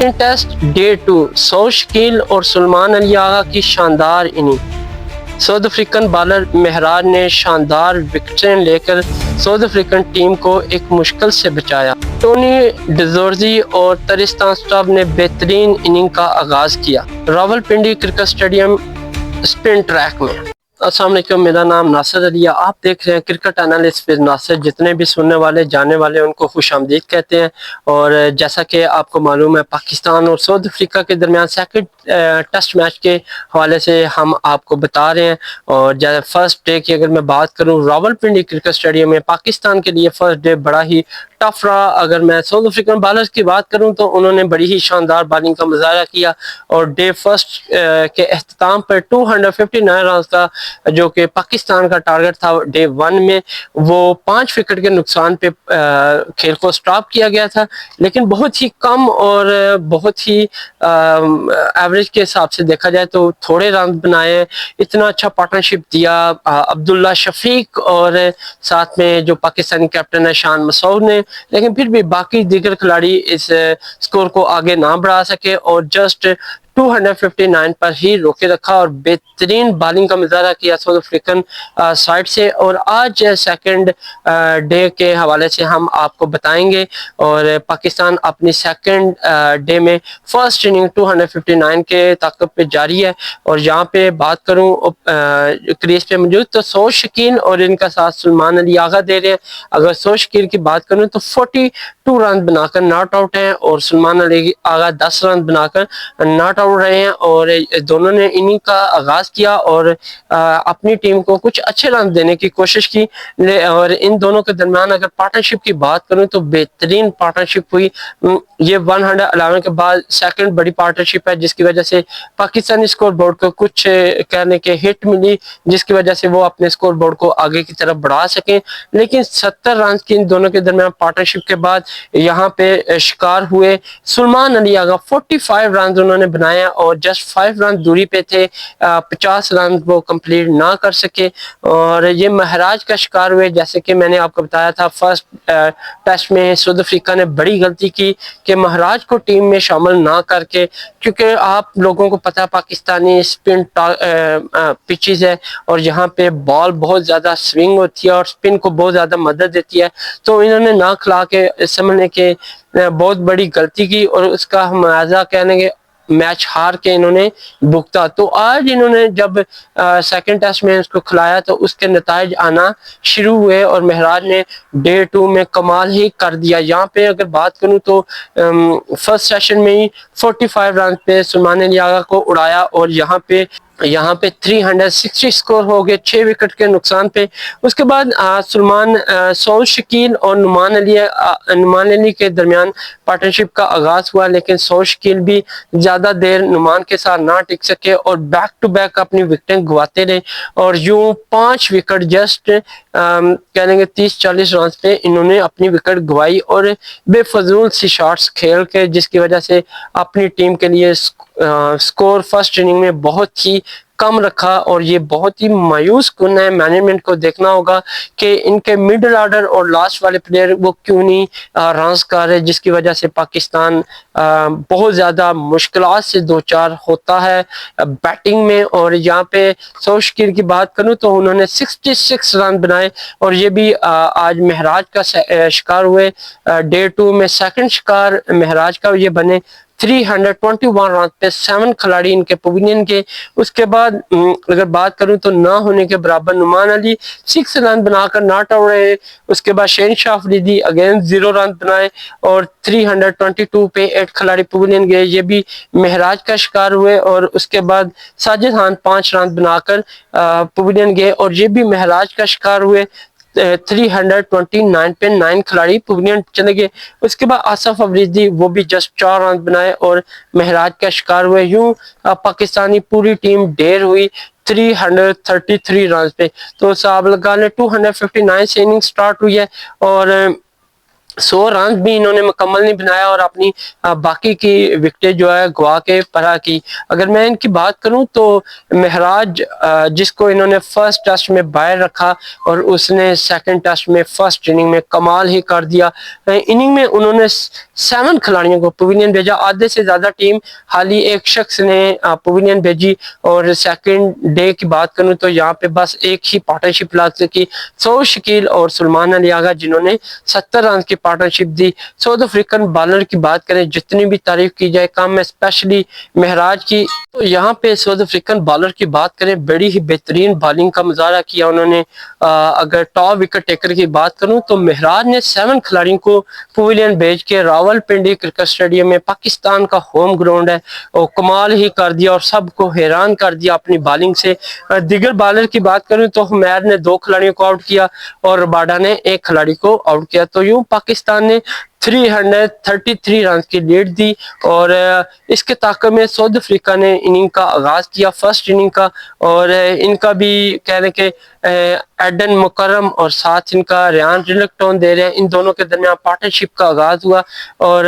Second test day 2 Saud Shakeel और सलमान अली आगा की शानदार इनिंग। साउथ अफ्रीकन बॉलर महराज ने शानदार विकेटें लेकर साउथ अफ्रीकन टीम को एक मुश्किल से बचाया। टोनी डिजोर्जी और तरिस्तान स्टॉप ने बेहतरीन इनिंग का आगाज किया। Rawalpindi cricket stadium spin track में। अस्सलाम वालेकुम, मेरा नाम नासिर अली है। आप देख रहे हैं क्रिकेट एनालिस्ट विद नासिर। जितने भी सुनने वाले जाने वाले उनको खुश आमदीद कहते हैं। और जैसा कि आपको मालूम है, पाकिस्तान और साउथ अफ्रीका के दरमियान सेकंड टेस्ट मैच के हवाले से हम आपको बता रहे हैं। और जैसे फर्स्ट डे की अगर मैं बात करूं, रावलपिंडी क्रिकेट स्टेडियम में पाकिस्तान के लिए फर्स्ट डे बड़ा ही टफ रहा। अगर मैं साउथ अफ्रीकन बॉलर्स की बात करूं तो उन्होंने बड़ी ही शानदार बॉलिंग का मुजाहरा किया और डे फर्स्ट के अख्ताम पर 259 रन का जो कि पाकिस्तान का टारगेट था डे 1 में, वो 5 विकेट के नुकसान पे खेल को स्टॉप किया गया था। लेकिन बहुत ही कम और बहुत ही एवरेज के हिसाब से देखा जाए तो थोड़े रन बनाए। इतना अच्छा पार्टनरशिप दिया अब्दुल्ला शफीक और साथ में जो पाकिस्तानी कैप्टन है शान मसूद ने, लेकिन फिर भी बाकी दीगर खिलाड़ी इस स्कोर को आगे ना बढ़ा सके और जस्ट 259 पर ही रोके रखा और बेहतरीन बॉलिंग का मुजाहरा किया साउथ अफ्रीकन साइड से। और आज सेकंड डे के हवाले से हम आपको बताएंगे। और पाकिस्तान अपनी सेकंड डे में फर्स्ट इनिंग 259 के ताकत पे जारी है। और यहाँ पे बात करूँ क्रीज पे मौजूद तो सऊद शकील और इनका साथ सलमान अली आगा दे रहे हैं। अगर सऊद शकील की बात करूँ तो 42 रन बनाकर नॉट आउट हैं और सलमान अली आगा 10 रन बनाकर नॉट आउट रहे हैं। और दोनों ने इनिंग का आगाज किया और अपनी टीम को कुछ अच्छे रन देने की कोशिश की। और इन दोनों के दरमियान अगर पार्टनरशिप की बात करूं तो बेहतरीन पार्टनरशिप हुई। ये 111 के बाद सेकंड बड़ी पार्टनरशिप है, जिसकी वजह से पाकिस्तानी स्कोर बोर्ड को कुछ कहने के हिट मिली, जिसकी वजह से वो अपने स्कोर बोर्ड को आगे की तरफ बढ़ा सकें। लेकिन 70 रन की इन दोनों के दरमियान पार्टनरशिप के बाद यहाँ पे शिकार हुए सलमान अली आगा। 45 रन उन्होंने बनाया और जस्ट 5 रन दूरी पे थे, 50 रन वो कंप्लीट ना कर सके और ये महराज का शिकार हुए। जैसे कि मैंने आपको बताया था, फर्स्ट टेस्ट में साउथ अफ्रीका ने बड़ी गलती की कि महराज को टीम में शामिल ना करके, क्योंकि आप लोगों को पता है पाकिस्तानी स्पिन पिचेस है और यहाँ पे बॉल बहुत ज़्यादा स्विंग होती है और स्पिन को बहुत ज़्यादा मदद देती है। तो इन्होंने ना खिला के समझने के बहुत बड़ी गलती की और उसका मुआवजा कहने के मैच हार के इन्होंने भुगता। तो आज इन्होंने जब सेकंड टेस्ट में इसको खिलाया तो उसके नताइज आना शुरू हुए और महराज ने डे 2 में कमाल ही कर दिया। यहाँ पे अगर बात करूं तो फर्स्ट सेशन में ही 45 रन पे सलमान अली आगा को उड़ाया और यहाँ पे 360 स्कोर हो गए 6 विकेट के नुकसान पे। उसके बाद सलमान सऊद शकील और नुमान अली के दरमियान पार्टनरशिप का आगाज हुआ। लेकिन सऊद शकील भी ज्यादा देर नुमान के साथ ना टिक सके और बैक टू बैक अपनी विकेटें गवाते रहे और यूं 5 विकेट जस्ट कहेंगे 30-40 रन पे इन्होंने अपनी विकेट गवाई और बेफजूल सी शॉट्स खेल के, जिसकी वजह से अपनी टीम के लिए स्कोर फर्स्ट इनिंग में बहुत ही कम रखा। और ये बहुत ही मायूस कुन है। मैनेजमेंट को देखना होगा कि इनके मिडिल ऑर्डर और लास्ट वाले प्लेयर वो क्यों नहीं रन्स कर रहे, जिसकी वजह से पाकिस्तान बहुत ज़्यादा मुश्किलात से दो चार होता है बैटिंग में। और यहाँ पे सऊद शकील की बात करूँ तो उन्होंने 66 रन बनाए और ये भी आज महराज का शिकार हुए। डे 2 में सेकंड शिकार महराज का ये बने 321 रन पे 7 खिलाड़ी इनके पवेलियन के। उसके बाद अगर बात करूं तो ना होने के बराबर नुमान अली 6 रन बनाकर नॉट आउट रहे। उसके बाद शहनशाह अफरीदी अगेन 0 रन बनाए और 322 पे 8 खिलाड़ी पवेलियन गए, ये भी महराज का शिकार हुए। और उसके बाद साजिद खान 5 रन बनाकर पवेलियन गए और ये भी महराज का शिकार हुए। 329 पे 9 खिलाड़ी पवेलियन चले गए। उसके बाद आसिफ अफरीदी वो भी जस्ट 4 रन बनाए और महराज का शिकार हुए। यूं पाकिस्तानी पूरी टीम ढेर हुई 333 रन पे। तो साहब लगा 259 से इनिंग स्टार्ट हुई है और 100 रन भी इन्होंने मुकम्मल नहीं बनाया और अपनी बाकी की विकेटें जो है गवा के परा की। अगर मैं इनकी बात करूं तो महराज जिसको इन्होंने फर्स्ट टेस्ट में बाहर रखा और उसने सेकंड टेस्ट में फर्स्ट इनिंग में कमाल ही कर दिया। इनिंग में उन्होंने 7 खिलाड़ियों को पवेलियन भेजा, आधे से ज़्यादा टीम हाल ही एक शख्स ने पवेलियन भेजी। और सेकंड डे की बात करूं तो यहाँ पे बस एक ही पार्टनरशिप ला सकी, सो शकील और सलमान अली आगा, जिन्होंने 70 रन की पार्टनरशिप दी। साउथ अफ्रीकन बॉलर की बात करें, जितनी भी तारीफ की जाए कम है, स्पेशली महराज की। तो यहाँ पे साउथ अफ्रीकन बॉलर की बात करें, बड़ी ही बेहतरीन बॉलिंग का मुजाहरा किया उन्होंने। अगर टॉप विकेट टेकर की बात करूं तो महराज ने 7 खिलाड़ियों को पवेलियन भेज के रावलपिंडी क्रिकेट स्टेडियम में, पाकिस्तान का होम ग्राउंड है, और कमाल ही कर दिया और सबको हैरान कर दिया अपनी बॉलिंग से। दिगर बॉलर की बात करूं तो हुमैर ने 2 खिलाड़ियों को आउट किया और रबाडा ने 1 खिलाड़ी को आउट किया। तो यूं पाकिस्तान ने 333 रन की लीड दी और इसके ताक़ब में साउथ अफ्रीका ने इनिंग का आगाज किया, फर्स्ट इनिंग का। और इनका भी कहने के एडन मुकर्रम और साथ इनका रेयान रिलक्टोन दे रहे हैं, इन दोनों के दरमियान पार्टनरशिप का आगाज हुआ और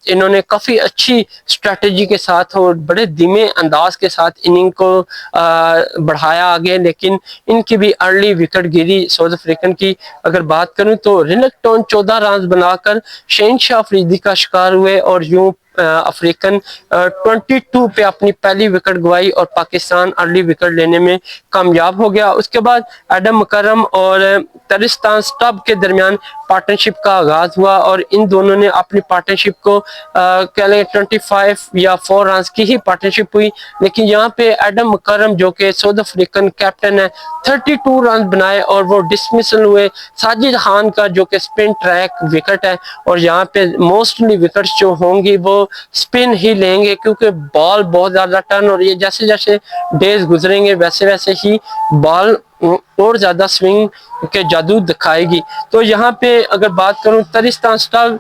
इन्होंने काफ़ी अच्छी स्ट्रेटजी के साथ और बड़े धीमे अंदाज के साथ इनिंग को बढ़ाया आगे। लेकिन इनकी भी अर्ली विकेट गिरी साउथ अफ्रीकन की। अगर बात करूं तो रिलक्टोन 14 रन बनाकर शहनशाह अफरीदी का शिकार हुए और यूं अफ्रीकन 22 पे अपनी पहली विकेट गवाई और पाकिस्तान अर्ली विकेट लेने में कामयाब हो गया। उसके बाद एडम मुकर्रम और तरिस्तान स्टब के दरमियान पार्टनरशिप का आगाज हुआ और इन दोनों ने अपनी पार्टनरशिप को कह लें 25 या 4 रन की ही पार्टनरशिप हुई। लेकिन यहाँ पे एडम मुकर्रम जो कि साउथ अफ्रीकन कैप्टन है, 32 रन बनाए और वो डिसमिसल हुए। साजिद खान का जो कि स्पिन ट्रैक विकेट है और यहाँ पे मोस्टली विकेट्स जो होंगी वो स्पिन ही लेंगे, क्योंकि बॉल बहुत ज्यादा टर्न हो रही है। जैसे जैसे डेज गुजरेंगे वैसे वैसे ही बॉल और ज्यादा स्विंग के जादू दिखाएगी। तो यहाँ पे अगर बात करूं तरिस्तान स्टार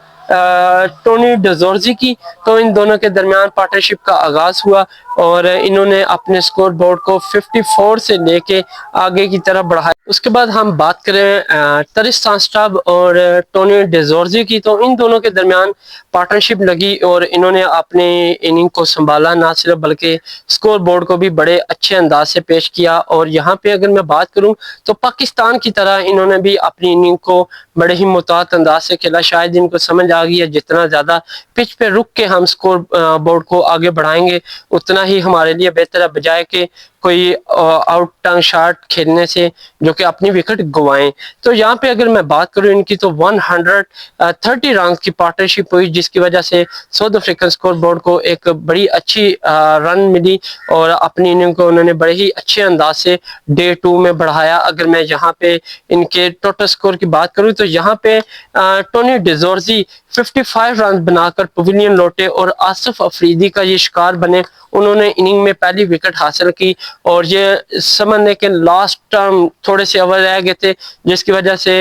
टोनी डिजोर्जी की, तो इन दोनों के दरमियान पार्टनरशिप का आगाज हुआ और इन्होंने अपने स्कोर बोर्ड को 54 से लेके आगे की तरफ बढ़ाया। उसके बाद हम बात करें तरिस्तान स्टब और टोनी डिजोर्जी की, तो इन दोनों के दरमियान पार्टनरशिप लगी और इन्होंने अपने इनिंग को संभाला, ना सिर्फ बल्कि स्कोर बोर्ड को भी बड़े अच्छे अंदाज से पेश किया। और यहाँ पे अगर मैं बात करूँ तो पाकिस्तान की तरह इन्होंने भी अपनी इनिंग को बड़े ही मुतात अंदाज से खेला। शायद इनको समझ आ गई है जितना ज़्यादा पिच पे रुक के हम स्कोर बोर्ड को आगे बढ़ाएंगे उतना ही हमारे लिए बेहतर है, बजाय कि कोई आउट टर्न शॉट खेलने से जो कि अपनी विकेट गवाएं। तो यहाँ पे अगर मैं बात करूँ इनकी, तो 130 रन की पार्टनरशिप हुई, जिसकी वजह से साउथ अफ्रीकन स्कोर बोर्ड को एक बड़ी अच्छी रन मिली और अपनी इनिंग को उन्होंने बड़े ही अच्छे अंदाज से डे 2 में बढ़ाया। अगर मैं यहाँ पे इनके टोटल स्कोर की बात करूँ तो यहाँ पे टोनी डिजोर्जी 55 रन बनाकर पवेलियन लौटे और आसिफ अफरीदी का ये शिकार बने। उन्होंने इनिंग में पहली विकेट हासिल की और ये समझने के लास्ट टर्म थोड़े से ओवर रह गए थे, जिसकी वजह से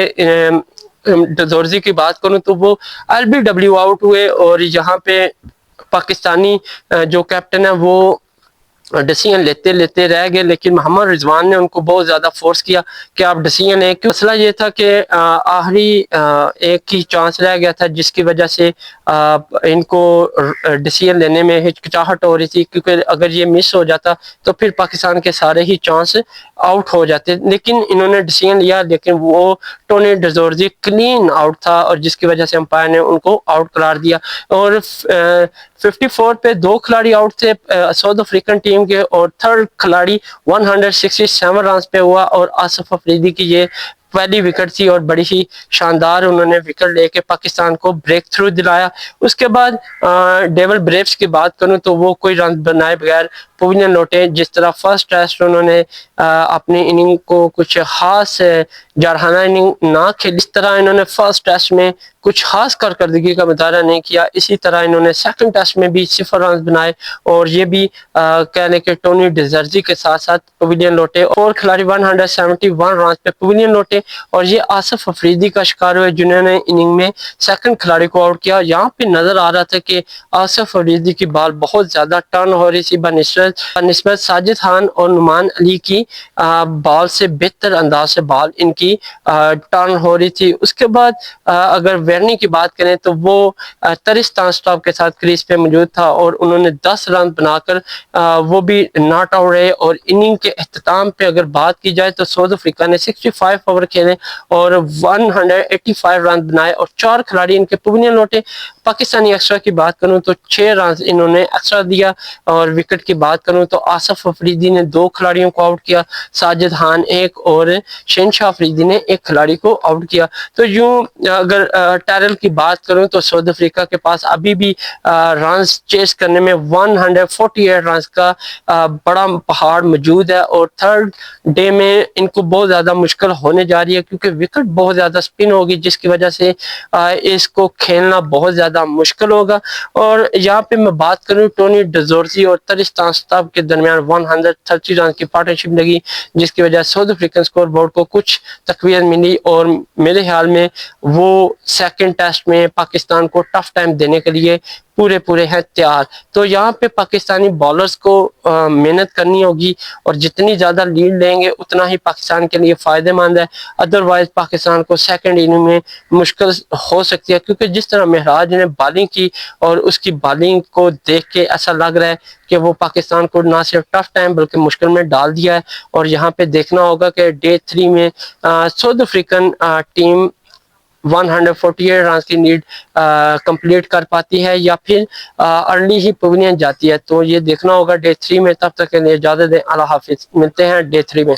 डिजोर्जी की बात करूं तो वो LBW आउट हुए और यहाँ पे पाकिस्तानी जो कैप्टन है वो डिसीजन लेते लेते रह गए। लेकिन मोहम्मद रिजवान ने उनको बहुत ज़्यादा फोर्स किया कि आप डिसीजन लें। मसला ये था कि आखिरी एक ही चांस रह गया था, जिसकी वजह से इनको डिसीजन लेने में हिचकिचाहट हो रही थी, क्योंकि अगर ये मिस हो जाता तो फिर पाकिस्तान के सारे ही चांस आउट हो जाते। लेकिन इन्होंने डिसीजन लिया, लेकिन वो टोनी डिजोर्जी क्लीन आउट था और जिसकी वजह से अंपायर ने उनको आउट करार दिया। और 54 पे 2 खिलाड़ी आउट थे साउथ अफ्रीकन टीम के और थर्ड खिलाड़ी 167 रन पे हुआ और आसिफ अफरीदी की ये पहली विकेट थी और बड़ी ही शानदार उन्होंने विकेट लेके पाकिस्तान को ब्रेक थ्रू दिलाया। उसके बाद डेविल ब्रेव्स की बात करूं तो वो कोई रन बनाए बगैर पवेलियन लौटे। जिस तरह फर्स्ट टेस्ट उन्होंने अपनी इनिंग को कुछ खास जारहाना इनिंग ना खेली, इस तरह इन्होंने फर्स्ट टेस्ट में कुछ खास कारकर्दगी का मुजाहरा नहीं किया। इसी तरह इन्होंने सेकंड टेस्ट में भी 0 रन बनाए और ये भी कहने के टोनी डिजोर्जी के साथ साथ पवेलियन लौटे और खिलाड़ी 171 रन पे पवेलियन लौटे। اور یہ آصف افریدی کا شکار ہوئے جنہوں نے اننگ میں سیکنڈ کھلاڑی کو آؤٹ کیا. یہاں پہ نظر آ رہا تھا کہ آصف افریدی کی بال بہت زیادہ ٹرن ہو رہی تھی بنسبت ساجد خان اور نعمان علی کی بال سے بہتر انداز سے بال ان کی ٹرن ہو رہی تھی. اس کے بعد اگر ویرنی کی بات کریں تو وہ ترستان سٹاپ کے ساتھ کریز پہ موجود تھا اور انہوں نے 10 رن بنا کر وہ بھی ناٹ آؤٹ رہے. اور اننگ کے اختتام پہ اگر بات کی جائے تو ساؤتھ افریقہ نے 65 اوور کھیلے اور 185 رن بنائے اور 4 کھلاڑی ان کے پوینین لوٹے. پاکستانی ایکسٹرا کی بات کروں تو 6 رن انہوں نے ایکسٹرا دیا. اور وکٹ کی بات کروں تو آصف افریدی نے 2 کھلاڑیوں کو آؤٹ کیا, ساجد خان 1 اور شہنشاہ افریدی نے 1 کھلاڑی کو آؤٹ کیا. تو یوں اگر ٹیرل کی بات کروں تو ساؤتھ افریقہ کے پاس ابھی بھی رنز چیس کرنے میں 148 رنز کا بڑا پہاڑ موجود ہے اور تھرڈ ڈے میں ان کو بہت زیادہ مشکل ہونے جا رہی ہے کیونکہ وکٹ بہت زیادہ سپن ہوگی جس کی وجہ سے اس کو کھیلنا بہت زیادہ مشکل ہوگا. اور یہاں پہ میں بات کروں ٹونی ڈزورزی اور ترستان سٹاپ کے درمیان 130 رن کی پارٹنرشپ لگی جس کی وجہ سے ساؤتھ افریقن اسکور بورڈ کو کچھ تقویت ملی اور میرے خیال میں وہ سیکنڈ ٹیسٹ میں پاکستان کو ٹف ٹائم دینے کے لیے پورے ہیں تیار. تو یہاں پہ پاکستانی بالرز کو محنت کرنی ہوگی اور جتنی زیادہ لیڈ لیں گے اتنا ہی پاکستان کے لیے فائدہ مند ہے. ادروائز پاکستان کو سیکنڈ اننگ میں مشکل ہو سکتی ہے کیونکہ جس طرح مہراج نے بالنگ کی اور اس کی بالنگ کو دیکھ کے ایسا لگ رہا ہے کہ وہ پاکستان کو نہ صرف ٹف ٹائم بلکہ مشکل میں ڈال دیا ہے. اور یہاں پہ دیکھنا ہوگا کہ ڈے 3 میں ساؤتھ افریقن ٹیم 148 رنز کی نیڈ کمپلیٹ کر پاتی ہے یا پھر ارلی ہی پوینین جاتی ہے. تو یہ دیکھنا ہوگا ڈے 3 میں. تب تک کے لیے اجازت دیں, اللہ حافظ, ملتے ہیں ڈے 3 میں.